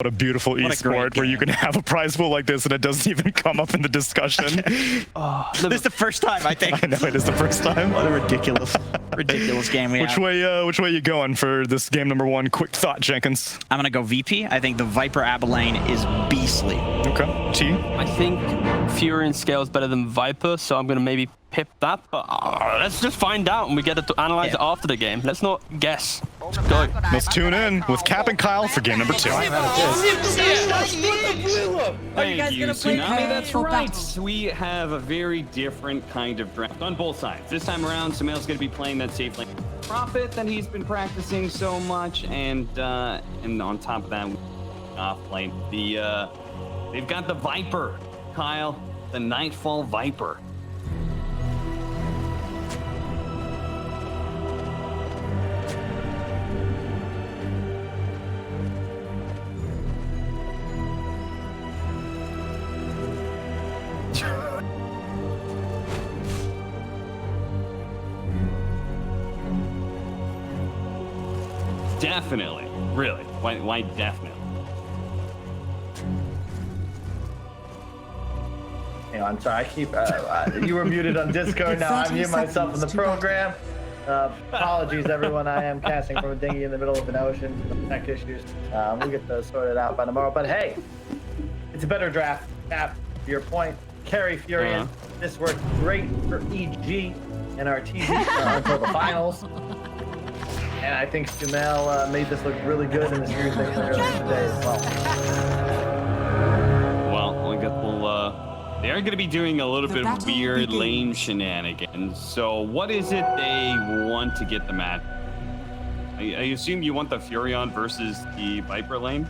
What a beautiful esport where you can have a prize pool like this and it doesn't even come up in the discussion. Oh, this is the first time, I think. I know, it is the first time. What a ridiculous game we have. Which way you going for this game number 1? Quick thought, Jenkins. I'm gonna go VP. I think the Viper Abilene is beastly. Okay. T? I think Fury and Scale is better than Viper, so I'm gonna maybe pip that. But let's just find out and we get to analyze it after the game. Let's not guess. Let's go. Let's tune in with Cap and Kyle for game number 2. Thank you, Tsunami. That's right. We have a very different kind of draft on both sides. This time around, Sumail's going to be playing that safe lane Prophet that he's been practicing so much, and on top of that, off lane, they've got the Viper, Kyle, the Nightfall Viper. Definitely. Really? Why definitely? Hang on, I'm sorry. I keep. You were muted on Discord. Now I'm mute myself in the program. Apologies, everyone. I am casting from a dinghy in the middle of an ocean. Some tech issues. We'll get those sorted out by tomorrow. But hey, it's a better draft. Cap, to your point, carry Furion. This worked great for EG and our TV until the finals. And I think Sumail made this look really good in the series they played earlier today as well. Well, they're going to be doing a little bit of weird lane shenanigans. So what is it they want to get them at? I assume you want the Furion versus the Viper lane?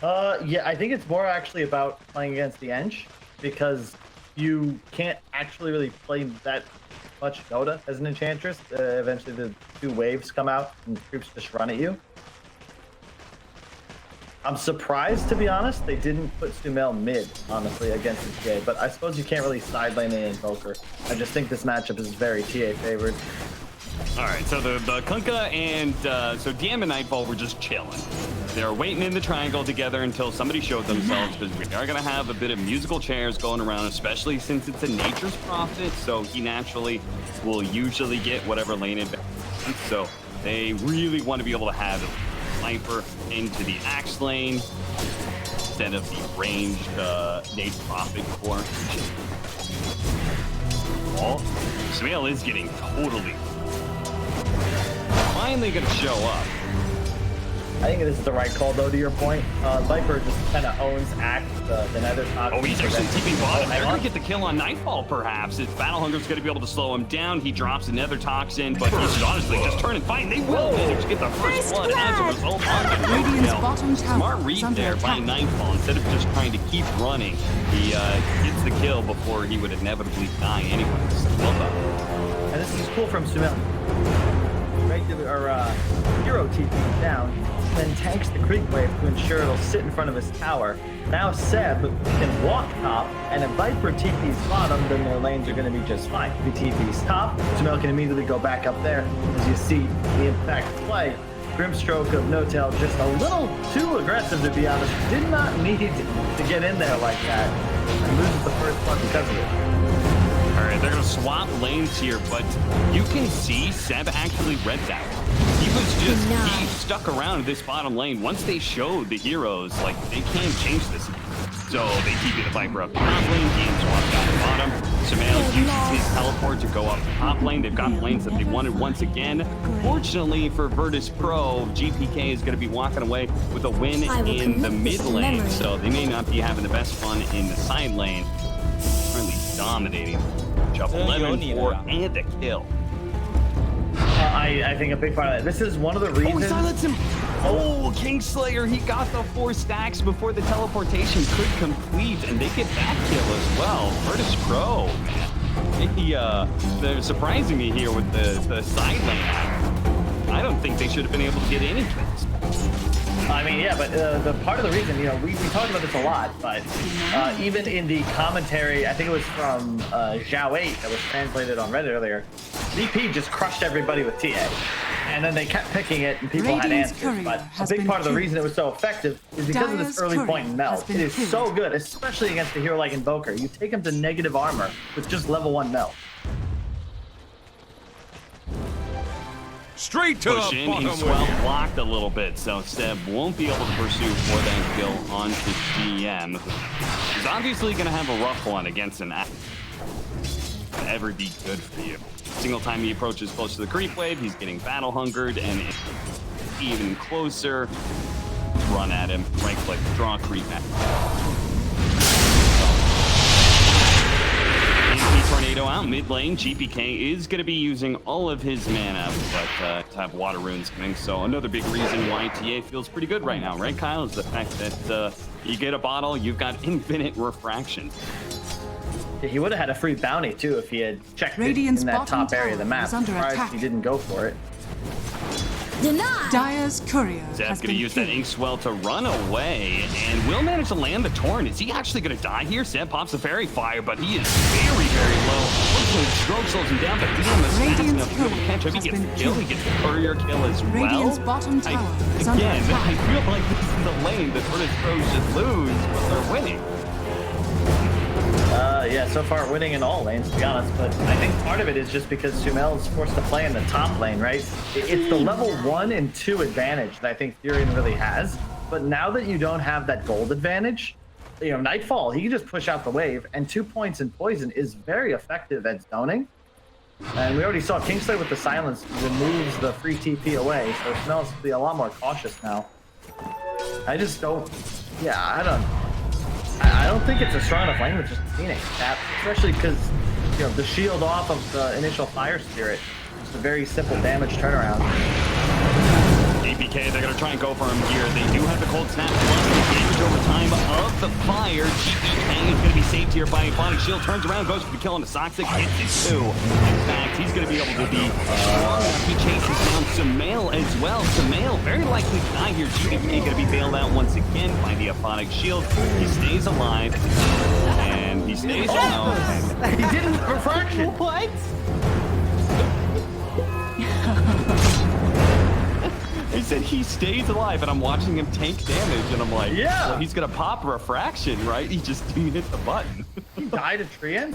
Yeah, I think it's more actually about playing against the Eng, because you can't actually really play that much Dota as an Enchantress. Eventually the 2 waves come out and troops just run at you. I'm surprised, to be honest, they didn't put Sumail mid, honestly, against the TA, but I suppose you can't really side lane an Invoker. I just think this matchup is very TA favored. All right, so the Kunkka and so DM and Nightfall were just chilling. They're waiting in the triangle together until somebody showed themselves, because we are going to have a bit of musical chairs going around, especially since it's a Nature's Prophet, so he naturally will usually get whatever lane advantage. So they really want to be able to have a Viper into the Axe lane instead of the ranged Nature's Prophet core. Oh, Sumail is getting totally finally gonna show up. I think this is the right call, though, to your point. Viper just kind of owns Axe, the Nether Toxin. Oh, he's actually TP bottom. They're gonna get the kill on Nightfall, perhaps. If Battle Hunger's gonna be able to slow him down, he drops a Nether Toxin, but he's honestly just turn and fight, and they will manage to get the first blood as a result. Smart read there by Nightfall. Instead of just trying to keep running, he gets the kill before he would inevitably die anyways. Well done. And this is cool from Sumail. Regular hero TP down, then tanks the creep wave to ensure it'll sit in front of his tower. Now Seb can walk top, and if Viper TP's bottom, then their lanes are going to be just fine. If he TP's top, Sumail can immediately go back up there. As you see the impact play, Grimstroke of No-Tail just a little too aggressive, to be honest. Did not need to get in there like that, and loses the first one because of it. All right, they're going to swap lanes here, but you can see Seb actually read that. He stuck around this bottom lane. Once they showed the heroes, like, they can't change this. So they keep the Viper up top lane, game swapped down the bottom. Sumail uses his teleport to go up top lane. They've got lanes that they wanted once again. Fortunately for Virtus Pro, GPK is going to be walking away with a win in the mid lane. So they may not be having the best fun in the side lane. Really dominating. 11-4 and a kill. I think a big part of that. This is one of the reasons. Oh, silence him! Oh, Kingslayer, he got the 4 stacks before the teleportation could complete, and they get that kill as well. Virtus Pro, man. They're surprising me here with the side lane. I don't think they should have been able to get any kills. I mean, yeah, but the part of the reason, you know, we talked about this a lot, but even in the commentary, I think it was from Zhao 8 that was translated on Reddit earlier, VP just crushed everybody with TA. And then they kept picking it, and people had Radiant's answers. courier But a has big been part of the killed. reason it was so effective is because of this Dire's early courier point melt. has It been is killed. so good, especially against a hero like Invoker. You take him to negative armor with just level 1 melt. Straight to Push the in, bottom Ink with Swell you. blocked a little bit, so Seb won't be able to pursue for that kill onto GM. He's obviously going to have a rough one against an ever be good for you. Single time he approaches close to the creep wave, he's getting battle hungered, and even closer, run at him, right click, draw a creep at him. Tornado out mid lane. GPK is going to be using all of his mana, but to have water runes coming. So another big reason why TA feels pretty good right now, right, Kyle? Is the fact that you get a bottle, you've got infinite refraction. Yeah, he would have had a free bounty too if he had checked it Radiant's in that bottom top area of the tower map. is under Surprised attack. he didn't go for it. Denied. Dire's courier Zeb's has going to been use that killed. Ink Swell to run away, and will manage to land the Torn. Is he actually going to die here? Zeb pops the Fairy Fire, but he is very, very low. Fortunately, Stroke slows him down, but DM is fast Radiant's enough to be able to catch him. He has gets been kill, he gets the Courier kill as well. Radiant's bottom tower is under Again, attack. I feel like this is a lane that British Pros should lose, but they're winning. Yeah, so far winning in all lanes, to be honest. But I think part of it is just because Sumail is forced to play in the top lane, right? It's the level 1 and 2 advantage that I think Furion really has. But now that you don't have that gold advantage, you know, Nightfall, he can just push out the wave, and 2 points in poison is very effective at zoning. And we already saw Kingslayer with the silence removes the free TP away, so Sumail has to be a lot more cautious now. I just don't, yeah, I don't think it's a strong enough lane with just Phoenix, especially because, you know, the shield off of the initial Fire Spirit is a very simple damage turnaround. GPK, they're going to try and go for him here. They do have the Cold Snap plus the damage over time of the fire. GPK is going to be saved here by Bonic Shield. Turns around, goes for the kill on the Soxic, hits it too. In fact, he's going to be able to be strong enough. He chases down Sumail as well. Sumail very likely to die here. GPK going to be bailed out once again by the Aphonic Shield. He stays alive, and he stays alive. He didn't refraction. What? He said he stays alive, and I'm watching him tank damage, and I'm like, Yeah. well, he's gonna pop refraction, right? He just didn't hit the button. He died of Treant?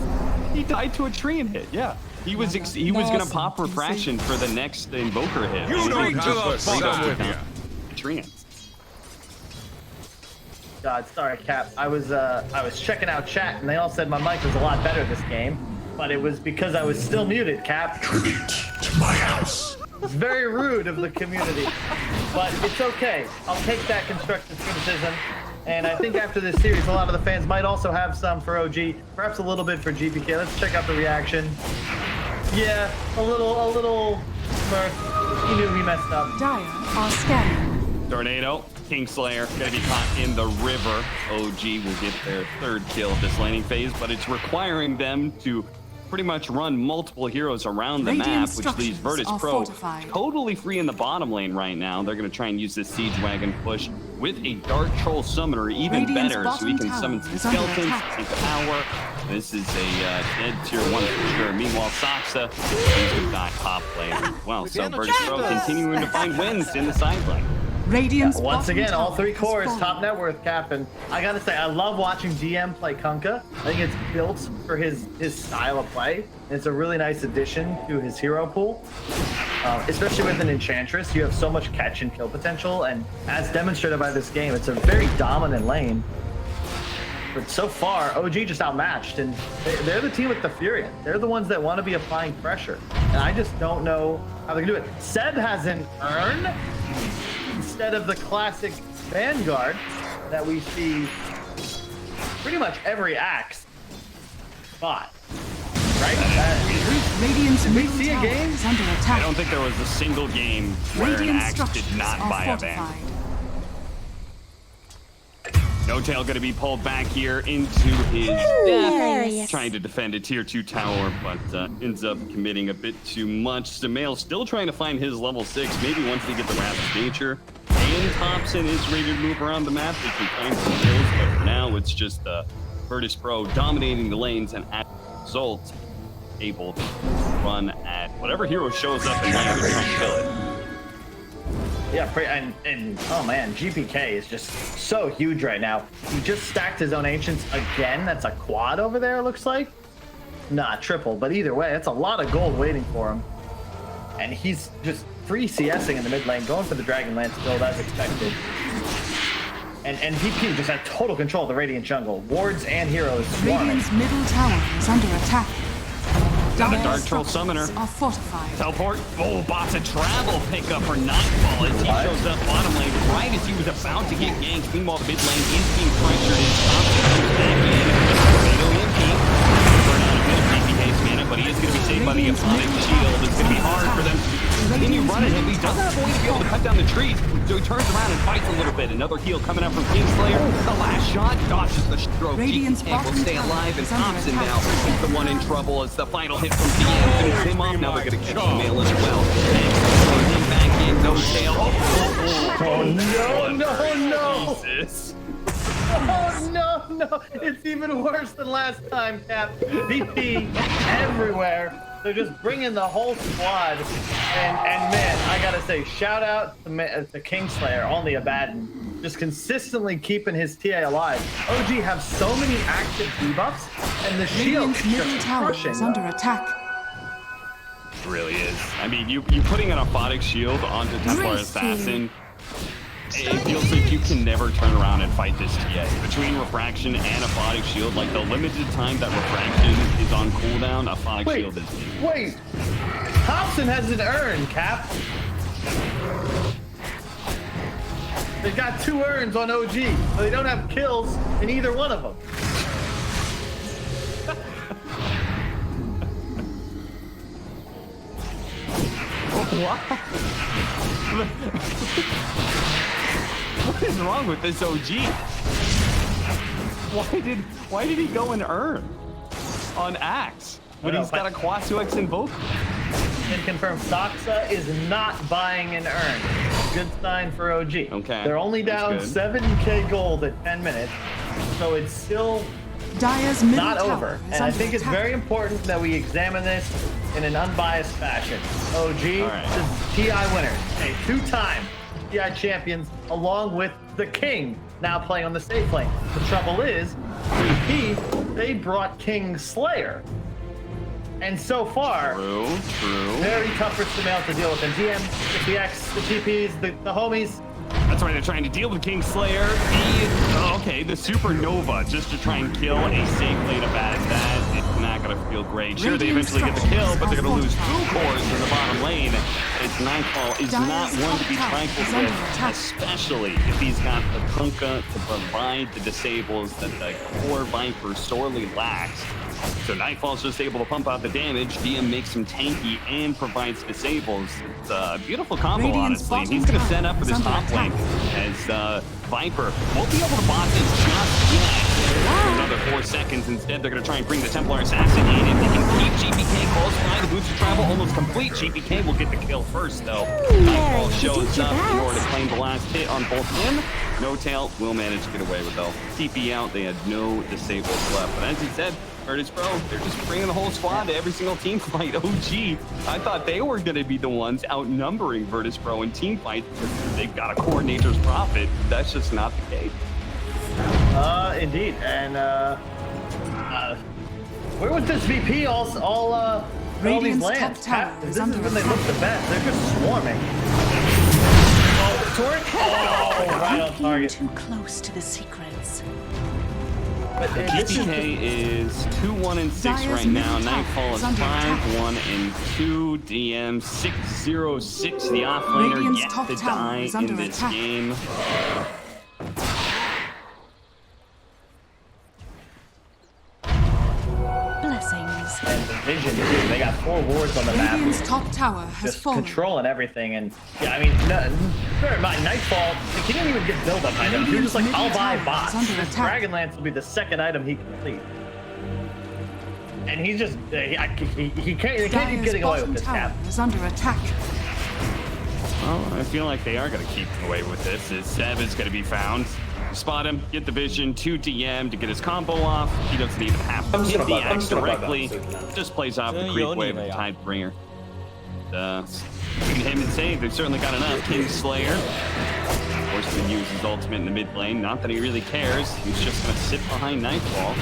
He died to a tree and hit. Yeah, he was gonna pop refraction for the next Invoker hit. You and don't he to the just straight bottom up with took you. Treant. God, sorry, Cap. I was checking out chat, and they all said my mic was a lot better this game, but it was because I was still muted, Cap. To my house. It's very rude of the community, but it's okay. I'll take that constructive criticism, and I think after this series, a lot of the fans might also have some for OG, perhaps a little bit for GPK. Let's check out the reaction. Yeah, a little mirth. He knew he messed up. Dire are scanning. Tornado, Kingslayer, gonna be caught in the river. OG will get their 3rd kill of this laning phase, but it's requiring them to pretty much run multiple heroes around the Radiant map, which leaves structures Virtus are Pro fortified. totally free in the bottom lane right now. They're going to try and use this Siege Wagon push with a Dark Troll Summoner, even Radiant's better, so he bottom can summon tower some is under skeletons, attack. take power. This is a dead tier 1 for sure. Meanwhile, Saksa is going to die top lane as well. So Virtus Pro continuing to find wins in the side lane. Radiant's Once bottom again, all tower 3 has cores, fallen. top net worth cap, and I gotta say, I love watching GM play Kunkka. I think it's built for his style of play, and it's a really nice addition to his hero pool. Especially with an Enchantress, you have so much catch and kill potential, and as demonstrated by this game, it's a very dominant lane. But so far, OG just outmatched, and they're the team with the Furion. They're the ones that want to be applying pressure, and I just don't know how they can do it. Seb has an urn instead of the classic Vanguard that we see pretty much every Axe spot, right? Radiant's Did we middle see a tower game? is under I attack. don't think there was a single game where an Radiant Axe did structures not are buy a van. fortified. No Tail going to be pulled back here into his death, Hilarious. trying to defend a tier 2 tower, but ends up committing a bit too much. Sumail still trying to find his level 6. Maybe once they get the Wrath of Nature and Thompson is ready to move around the map, they can find some kills, but for now it's just Virtus Pro dominating the lanes, and as a result, able to run at whatever hero shows up and land and try and kill it. Yeah, and oh man, gpk is just so huge right now. He just stacked his own ancients again. That's a quad over there, it looks like. Nah, triple, but either way, that's a lot of gold waiting for him. And he's just free CSing in the mid lane, going for the Dragon Lance build as expected. And VP just had total control of the Radiant jungle. Wards and heroes swarming. Radiant's middle tower is under attack. Got a Dire's Dark Troll structures Summoner. are fortified. Teleport. Oh, bots a travel pickup for Nightfall as he shows up bottom lane right as he was about to get ganked. Meanwhile, the mid lane is being pressured. His top comes back in. Tornado EMP. Burn out a bit of GPK's mana, but he is going to be saved by the Aponic Shield. It's going to be hard for them to continue running him. He doesn't have a way to be able to cut down the trees, so he turns around and fights a little bit. Another heal coming up from Kingslayer. The last shot dodges the stroke. Radiant's GPK will stay bottom alive, and tower is under Thompson attack. now is the one in trouble as the final hit from DM finishes him off. Now they're going to catch the mail as well. And back in, no tail. No. Jesus. Oh no, it's even worse than last time, Cap. VP everywhere. They're just bringing the whole squad. And man, I gotta say, shout out to Kingslayer on the Abaddon. Just consistently keeping his TA alive. OG have so many active debuffs, and the shield Radiant's is middle just tower crushing is them. under attack. It really is. I mean, you putting an Aphotic Shield onto Templar Assassin, it feels like you can never turn around and fight this TA. Between Refraction and Aphotic Shield, like the limited time that Refraction is on cooldown, Aphotic Shield is. Wait, Thompson has an urn, Cap. They've got 2 urns on OG, but they don't have kills in either one of them. What is wrong with this OG? Why did he go and earn on Axe when he's got a quad 2x Invoker? And confirm Soxa is not buying an urn. Good sign for OG. Okay, They're only down that's 7k gold at 10 minutes, so it's still Dire's middle not tower over. is And I under think it's attack. very important that we examine this in an unbiased fashion. OG, All right. this is TI winners, a 2-time TI champions, along with the King, now playing on the safe lane. The trouble is, VP, they brought King Slayer. And so far, True. very tough for Sumail to deal with. And DM, the PX, the TPs, the homies. That's why they're trying to deal with Kingslayer. Okay, the Supernova just to try and kill a safe lane of bad. That is not going to feel great. Sure, they eventually get the kill, but they're going to lose 2 cores in the bottom lane. It's Nightfall is not one to be trifled with, especially if he's got the Kunkka to provide the disables that the core Viper sorely lacks. So Nightfall's just able to pump out the damage. DM makes him tanky and provides disables. It's a beautiful combo, Radiant's honestly. And he's going to set up for this top lane as Viper won't be able to bot this just yet. For another 4 seconds. Instead, they're going to try and bring the Templar Assassin in. If they can keep GPK close by, the boost of travel almost complete. GPK will get the kill first, though. Nightfall shows up in order to claim the last hit on both him. No Tail will manage to get away with though. TP out, they had no disables left. But as he said, Virtus Pro, they're just bringing the whole squad to every single team fight. OG, I thought they were going to be the ones outnumbering Virtus Pro in team fights because they've got a coordinator's profit. That's just not the case. Indeed. And where was this VP all these Radiant's top lands? tower This is is under when they attack. look the best. They're just swarming. Oh, Torque? Oh, right on target. Too close to the secrets. But this is GPK is 2-1-6 Dire's right now. middle tower Nightfall is is under attack. 5-1-2. DM 6-0-6. The offlaner Radiant's yet top to tower die is in under this attack. game. Blessings. and the vision too. They got 4 wards on the map. Radiant's top tower has Just fallen. controlling everything, and yeah, I mean, bear in mind, Nightfall, like, he didn't even get build up items. He was just like, I'll buy bots. Under This attack. Dragonlance will be the 2nd item he complete. And he's just, he can't keep Dire's getting away with bottom this tower cap. is under attack. Well, I feel like they are going to keep away with this. As Seb is going to be found. Spot him, get the vision, 2 DM to get his combo off. He doesn't even have to hit the axe directly. Just plays off the creep wave of Tidebringer. him and save. They've certainly got enough. Kingslayer. Forced to use his ultimate in the mid lane. Not that he really cares. He's just going to sit behind Nightfall.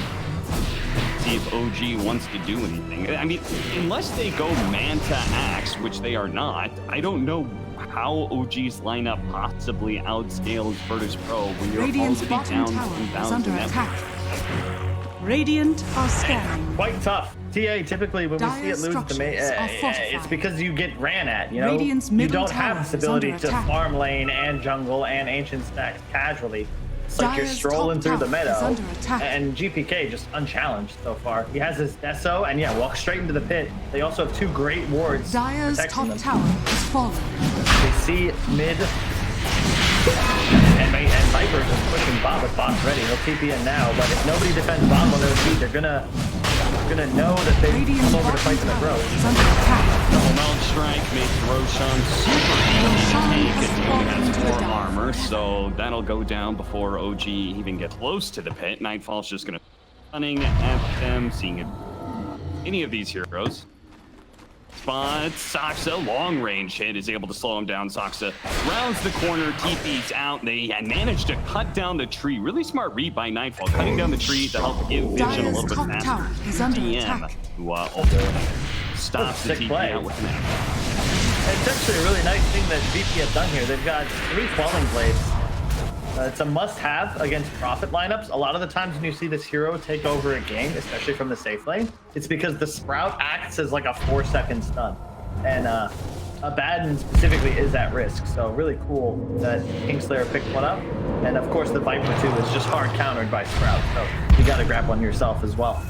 See if OG wants to do anything. I mean, unless they go Manta Axe, which they are not, I don't know how OG's lineup possibly outscales Virtus Pro when you're Radiant's already bottom down tower is 2,000 under net attack. Radiant are scanning. Quite tough. TA, typically when we see it Dire's lose the main, structures are fortified. it's because you get ran at, you know? Radiant's You middle don't have tower this is ability under to attack. farm lane and jungle and ancient stacks casually. It's like you're Dire's strolling top through the tower is meadow, under attack. and GPK just unchallenged so far. He has his Deso, and yeah, walks straight into the pit. They also have two great wards Dire's protecting top them. tower has fallen. They see mid, and Viper just pushing bot with bots ready. He'll TP in now, but if nobody defends bot on their feet, they're gonna know that they Radiant's come over to bottom fight them at tower Rose. is under attack. Double mount strike makes Roshan super easy to Roshan take. has It fallen has to the 4 dark. armor, so that'll go down before OG even gets close to the pit. Nightfall's just gonna running at them, seeing if any of these heroes. But Saksa, long range hit, is able to slow him down. Saksa rounds the corner, TP's out. They managed to cut down the tree. Really smart read by Nightfall, cutting down the tree to help give vision a Dire's little bit top faster. tower is under DM, attack. who stops the Sick TP play. out with an axe. It's actually a really nice thing that VP have done here. They've got 3 Quelling Blades. It's a must-have against Prophet lineups. A lot of the times when you see this hero take over a game, especially from the safe lane, it's because the Sprout acts as like a 4-second stun. And Abaddon specifically is at risk. So really cool that Kingslayer picked one up. And of course the Viper too is just hard countered by Sprout. So you gotta grab one yourself as well.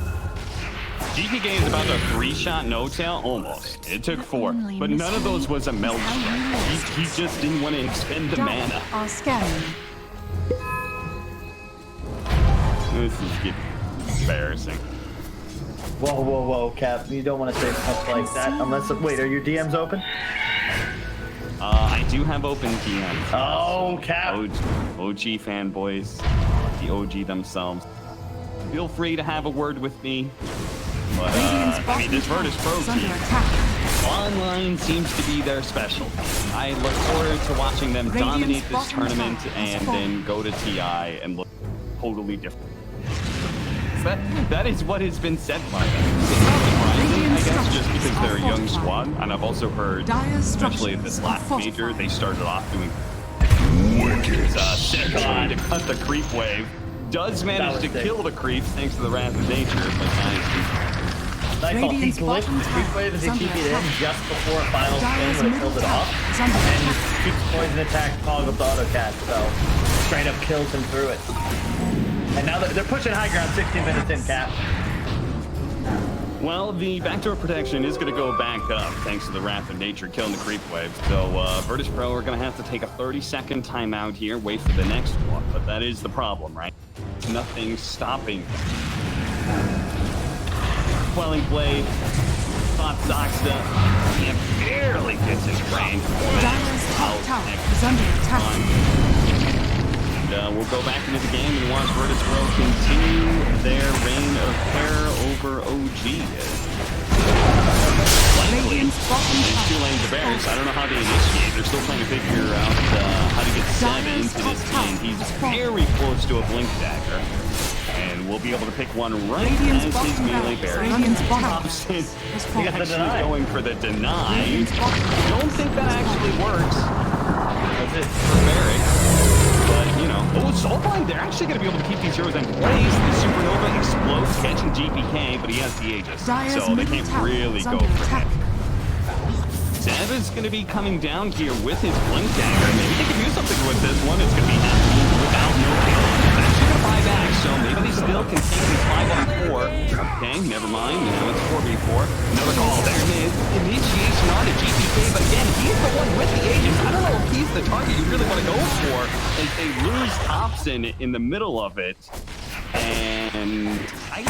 GPK is about a 3-shot no-tail, almost. It took 4, but none of those was a melt strike. He just didn't want to expend the mana. Dire are scanning. This is getting embarrassing. Whoa, whoa, whoa, Cap. You don't want to say stuff like that unless... Wait, are your DMs open? I do have open DMs. Oh, Cap. OG fanboys, the OG themselves. Feel free to have a word with me. But, Radiant's I mean, this bottom Virtus tower Pro is under team, attack. online seems to be their specialty. I look forward to watching them Radiant's dominate this bottom tournament tower has and fallen. then go to TI and look totally different. That is what has been said by them. It's not surprising, I guess, just because they're a young squad. And I've also heard, Dire's especially at this structures last are major, fortified. they started off doing century to cut the creep wave. Does manage to was sick. kill the creeps thanks to the Wrath of Nature, but Nightfall, he Radiant's glitched bottom the creep tower wave as he is under TP'd in attack. just before final spin Dire's when it middle killed it tower off. is under And attack. he keeps poison attack, toggled the auto cast, so straight up kills him through it. And now they're pushing high ground 16 minutes in, Cap. well, the backdoor protection is going to go back up thanks to the Wrath of Nature killing the creep wave. So Virtus Pro are going to have to take a 30-second timeout here, wait for the next one. But that is the problem, right? Nothing stopping them. Quelling Blade, Thought Zoxta, and barely gets his range. Dire's top tower is under attack. And we'll go back into the game and watch Virtus Pro continue their reign of terror over OG. Likely, Radiant's bottom these 2 tower lanes is of barriers. I fallen. don't know how they initiate. They're still trying to figure out how to get Seb Dire's into top this tower game. He's is fallen. very close to a Blink Dagger. And we'll be able to pick one right Radiant's as his bottom melee barracks. barrier. Radiant's bottom Thompson barracks is fallen. got the actually deny. going for the deny. Radiant's bottom I don't think that actually works That's it. for Barracks. But, you know, Soulblind, they're actually going to be able to keep these heroes in place. The Supernova explodes, catching GPK, but he has the Aegis. Dire's So they middle can't tower really is go under for attack. him. Seb is going to be coming down here with his Blink Dagger. Maybe they can do something with this one. It's going to be happening without no kill. It's actually going to buy back, so maybe they still can take these 5-on-4. Okay, never mind. Now it's 4v4. Another call. There it is. Initiation on to GPK, but again, he's the one with the Aegis. I don't know if he's the target you really want to go for as they lose Thompson in the middle of it. And I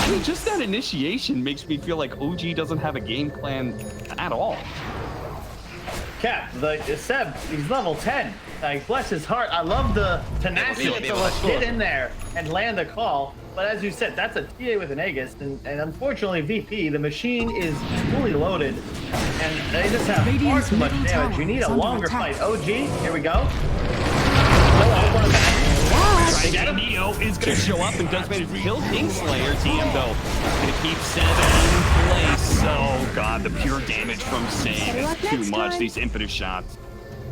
mean, just that initiation makes me feel like OG doesn't have a game plan at all. Cap, Seb, he's level 10. Like, bless his heart. I love the tenacity to get in there and land a call. But as you said, that's a TA with an Aegis, and unfortunately, VP, the machine is fully loaded, and they just have far too much damage. You need a longer fight. OG, here we go. Neo is going to show up and does manage to kill Kingslayer. TM though going to keep Seb in place. Oh god, the pure damage from Save is too much. These impetus shots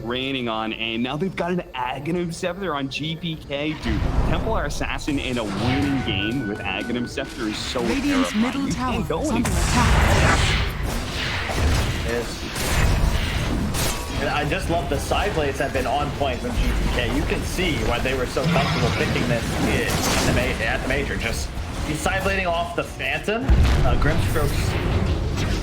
raining on aim. Now they've got an Aghanim Scepter on GPK. Dude, Templar Assassin in a winning game with Aghanim Scepter is so Radiant's terrifying. middle You tower can't go is anywhere. under attack. And I just love the side blades have been on point from GPK. You can see why they were so comfortable picking this at the major. Just he's side blading off the Phantom, Grimstrokes.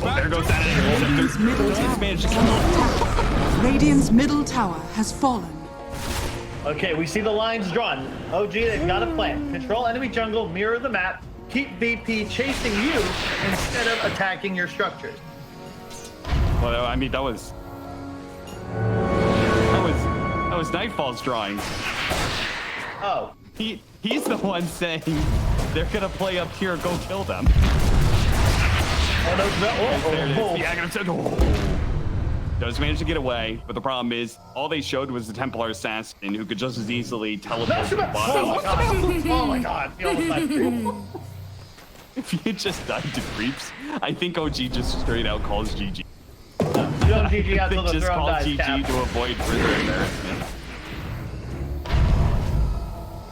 Oh, there goes that Radiant's middle tower is under attack. Radiant's middle tower has fallen. Okay, we see the lines drawn. OG, they've got a plan. Control enemy jungle, mirror the map, keep VP chasing you instead of attacking your structures. Well, I mean, that was Nightfall's drawing. Oh. He's the one saying they're gonna play up here, go kill them. Oh, There it is. no. The Aghanim said, oh. Does manage to get away, but the problem is all they showed was the Templar Assassin who could just as easily teleport to the bottom. Oh my god. He almost died. If he had just died to creeps, I think OG just straight out calls GG. You don't GG out till the Just throne call dies, GG Cap. to avoid further embarrassment.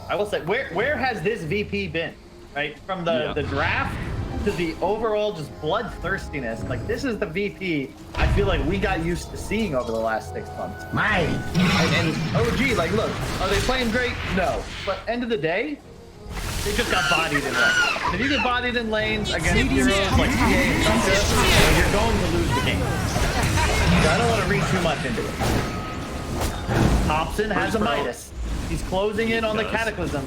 I will say, where has this VP been? Right? From the draft to the overall just bloodthirstiness. Like, this is the VP I feel like we got used to seeing over the last 6 months. And OG, like, look, are they playing great? No. But end of the day, they just got bodied in lanes. If you get bodied in lanes against heroes like TA and Sunja, you're going to lose the game. So I don't want to read too much into it. Hobson has a Midas. He's closing in on the Cataclysm.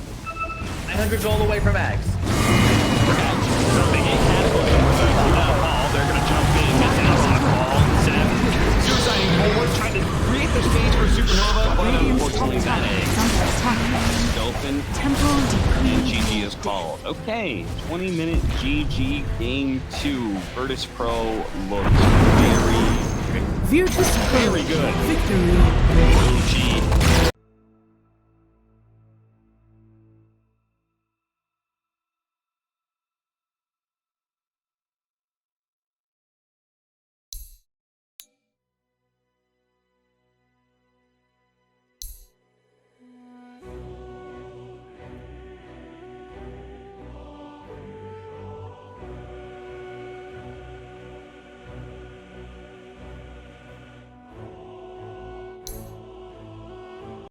900 gold away from Ags. So they get Cataclysm with that ball. They're going to jump in, miss out on the ball. Zeb suiciding forward, trying to create the stage for Supernova, but unfortunately that egg open. And GG is called. Okay, 20-minute GG game 2. Virtus Pro looked very good. Virtus Pro Very good. victory. OG